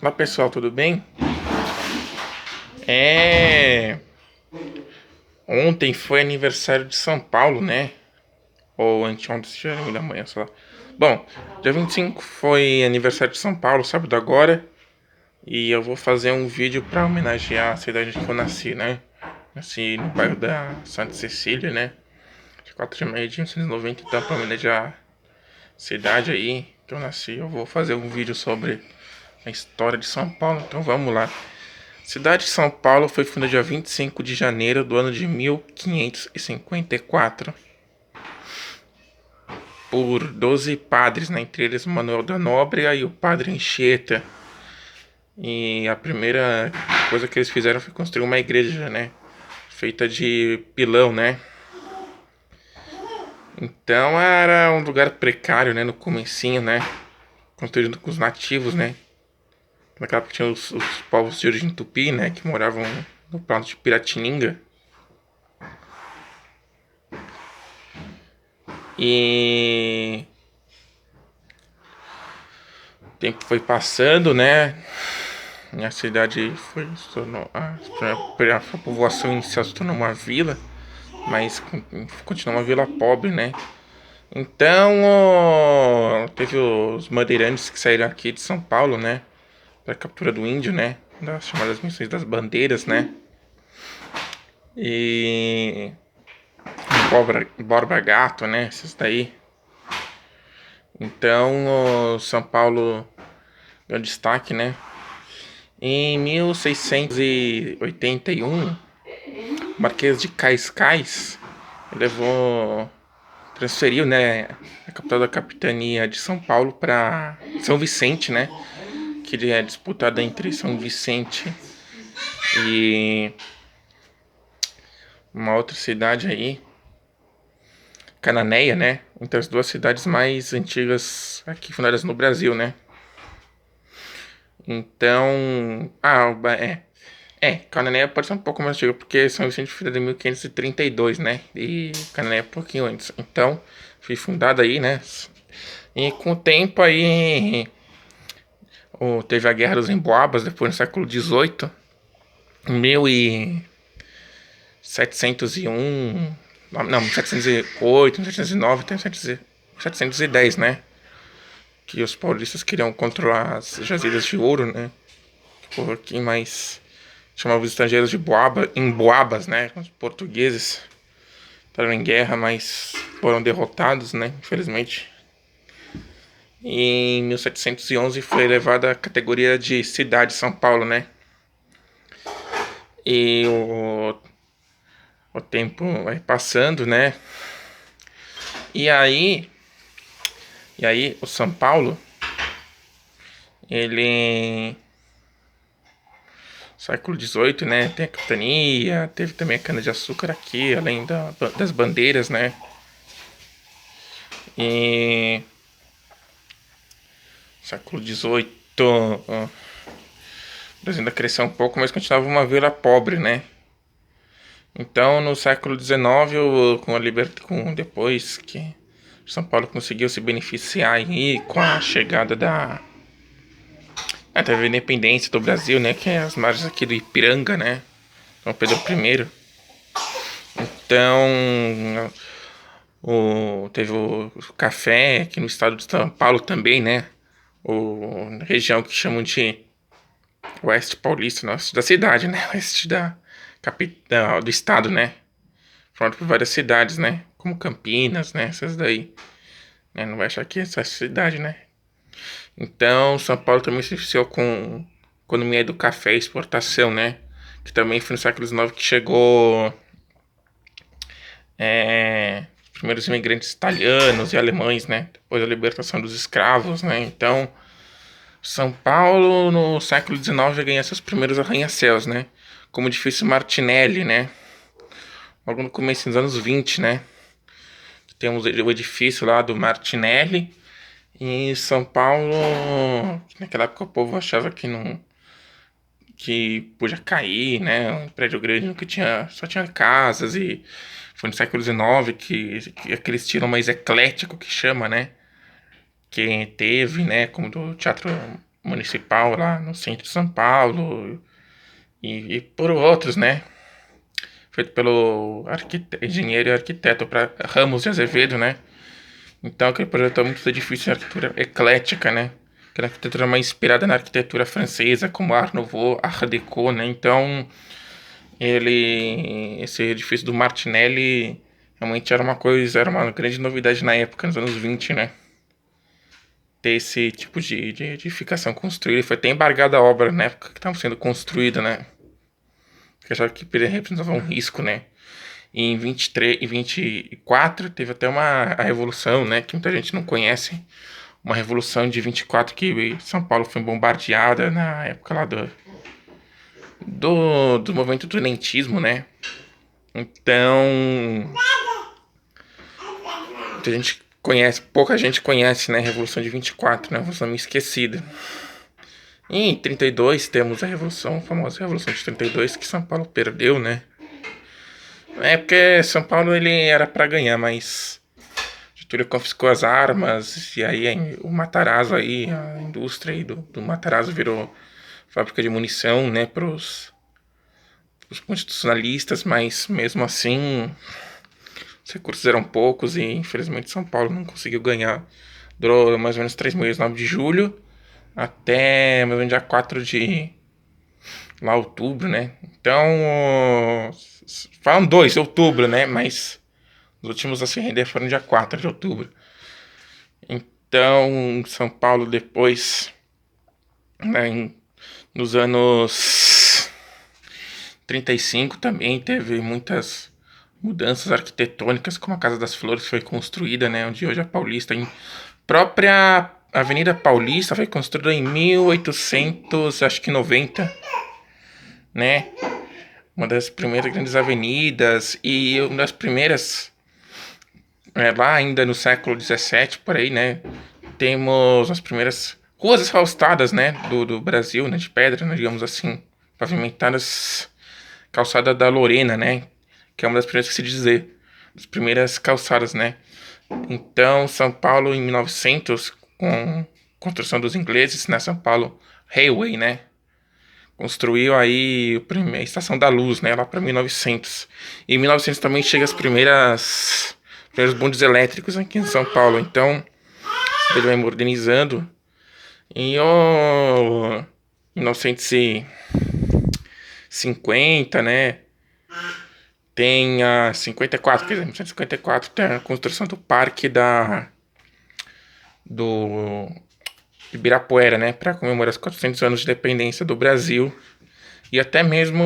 Olá pessoal, tudo bem? É. Ontem foi aniversário de São Paulo, né? Ou anteontem, se já era da manhã, sei lá. Bom, dia 25 foi aniversário de São Paulo, sábado agora. E eu vou fazer um vídeo pra homenagear a cidade que eu nasci, né? Nasci no bairro da Santa Cecília, né? De 4 de maio de 1990, então pra homenagear a cidade aí que eu nasci, eu vou fazer um vídeo sobre a história de São Paulo. Então vamos lá. Cidade de São Paulo foi fundada dia 25 de janeiro do ano de 1554 por 12 padres, né? Entre eles Manuel da Nóbrega e o padre Anchieta. E a primeira coisa que eles fizeram foi construir uma igreja, né? Feita de pilão, né? Então era um lugar precário, né? No comecinho, né? Construído com os nativos, né? Naquela época tinha os povos de origem tupi, né? Que moravam no plano de Piratininga. E o tempo foi passando, né? E a cidade foi se tornou a população inicial se tornou uma vila, mas continua uma vila pobre, né? Então teve os bandeirantes que saíram aqui de São Paulo, né? Para captura do índio, né? Das chamadas missões das bandeiras, né? E Borba Gato, né? Esses daí. Então o São Paulo deu destaque, né? Em 1681, o Marquês de Cascais transferiu, né, a capital da capitania de São Paulo para São Vicente, né, que é disputada entre São Vicente e uma outra cidade aí, Cananéia, né, entre as duas cidades mais antigas aqui fundadas no Brasil, né. Então, Cananéia pode ser um pouco mais antiga, porque São Vicente foi fundada em 1532, né? E Cananéia é um pouquinho antes. Então, foi fundada aí, né? E com o tempo aí, teve a Guerra dos Emboabas, depois no século XVIII, 1701, não, 1708, 1709, até 710, né? Que os paulistas queriam controlar as jazidas de ouro, né? Um pouquinho mais chamava os estrangeiros de emboabas, né? Os portugueses estavam em guerra, mas foram derrotados, né? Infelizmente. E em 1711 foi elevada à categoria de cidade de São Paulo, né? E o tempo vai passando, né? E aí, o São Paulo, ele século XVIII, né? Tem a capitania, teve também a cana-de-açúcar aqui, além das bandeiras, né? E século XVIII, o Brasil ainda cresceu um pouco, mas continuava uma vila pobre, né? Então, no século XIX, depois que São Paulo conseguiu se beneficiar aí com a chegada teve a independência do Brasil, né? Que é as margens aqui do Ipiranga, né? São Pedro I. Então, teve o café aqui no estado de São Paulo também, né? Região que chamam de Oeste Paulista, oeste da cidade, né? Oeste da capital do estado, né? Formado por várias cidades, né? Como Campinas, né? Essas daí. Né? Não vai achar que é essa cidade, né? Então, São Paulo também se beneficiou com a economia do café e exportação, né? Que também foi no século XIX que chegou os primeiros imigrantes italianos e alemães, né? Depois da libertação dos escravos, né? Então, São Paulo no século XIX já ganha seus primeiros arranha-céus, né? Como o edifício Martinelli, né? Logo no começo dos anos 20, né? Temos o edifício lá do Martinelli. E São Paulo, naquela época o povo achava que não que podia cair, né? Um prédio grande que só tinha casas, e foi no século XIX que aquele estilo mais eclético que chama, né? Que teve, né? Como do Teatro municipal lá no centro de São Paulo e por outros, né? Feito pelo engenheiro e arquiteto para Ramos de Azevedo, né? Então aquele projeto é muito edifício de arquitetura eclética, né? Aquela arquitetura mais inspirada na arquitetura francesa, como Art Nouveau, Art Déco, né? Então esse edifício do Martinelli realmente era uma grande novidade na época, nos anos 20, né? Ter esse tipo de edificação construída. Foi até embargada a obra na época que estava sendo construída, né? Porque achava que representava um risco, né? E em 23 e 24 teve até a revolução, né? Que muita gente não conhece. Uma revolução de 24 que São Paulo foi bombardeada na época lá do movimento do lentismo, né? Então, muita gente conhece, pouca gente conhece, né? A Revolução de 24, né? A Revolução meio esquecida. E em 32 temos a famosa Revolução de 32, que São Paulo perdeu, né? É porque São Paulo ele era para ganhar, mas Getúlio confiscou as armas e aí o Matarazzo aí, a indústria aí do Matarazzo virou fábrica de munição, né, pros constitucionalistas, mas mesmo assim os recursos eram poucos e infelizmente São Paulo não conseguiu ganhar. Durou mais ou menos 3 meses, 9 de julho até mais ou menos dia 4 de lá outubro, né? Então, falam 2 de outubro, né? Mas os últimos a se render foram dia 4 de outubro. Então, São Paulo depois, né, nos anos 35 também teve muitas mudanças arquitetônicas, como a Casa das Flores foi construída, né? Onde hoje é a Paulista. Em própria Avenida Paulista foi construída em 1890, né? Uma das primeiras grandes avenidas e uma das primeiras, lá ainda no século XVII, por aí, né? Temos as primeiras ruas asfaltadas, né? Do Brasil, né? De pedra, né, digamos assim, pavimentadas, calçada da Lorena, né? Que é uma das primeiras que se dizer, das primeiras calçadas, né? Então, São Paulo em 1900, com a construção dos ingleses, né? São Paulo Railway, né? Construiu aí a primeira Estação da Luz, né? Lá para 1900. E em 1900 também chega as primeiros bondes elétricos aqui em São Paulo. Então, ele vai modernizando. E em 1950, né? Tem a 54, quer dizer, 1954 tem a construção do parque do Ibirapuera, né, para comemorar os 400 anos de independência do Brasil. E até mesmo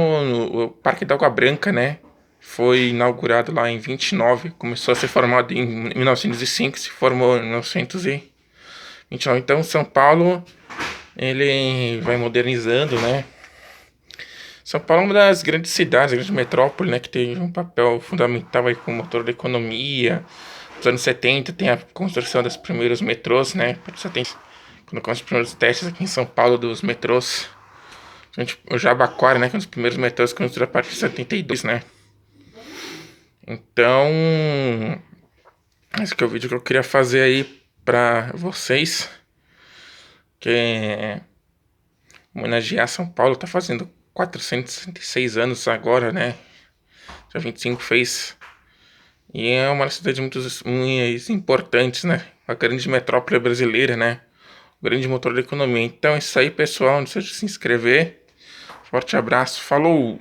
o Parque da Água Branca, né, foi inaugurado lá em 29, começou a ser formado em 1905, se formou em 1929. Então São Paulo, ele vai modernizando, né. São Paulo é uma das grandes cidades, grande metrópole, né, que tem um papel fundamental aí como motor da economia. Nos anos 70 tem a construção dos primeiros metrôs, né, quando começam os primeiros testes aqui em São Paulo dos metrôs. O Jabaquara, né, que é um dos primeiros metrôs construídos a partir de 72, né. Então, esse que é o vídeo que eu queria fazer aí pra vocês, que é homenagear São Paulo. Tá fazendo 466 anos agora, né? Já 25 fez. E é uma cidade muito importante, né? Uma grande metrópole brasileira, né? Um grande motor da economia. Então é isso aí, pessoal. Não deixe de se inscrever. Forte abraço. Falou!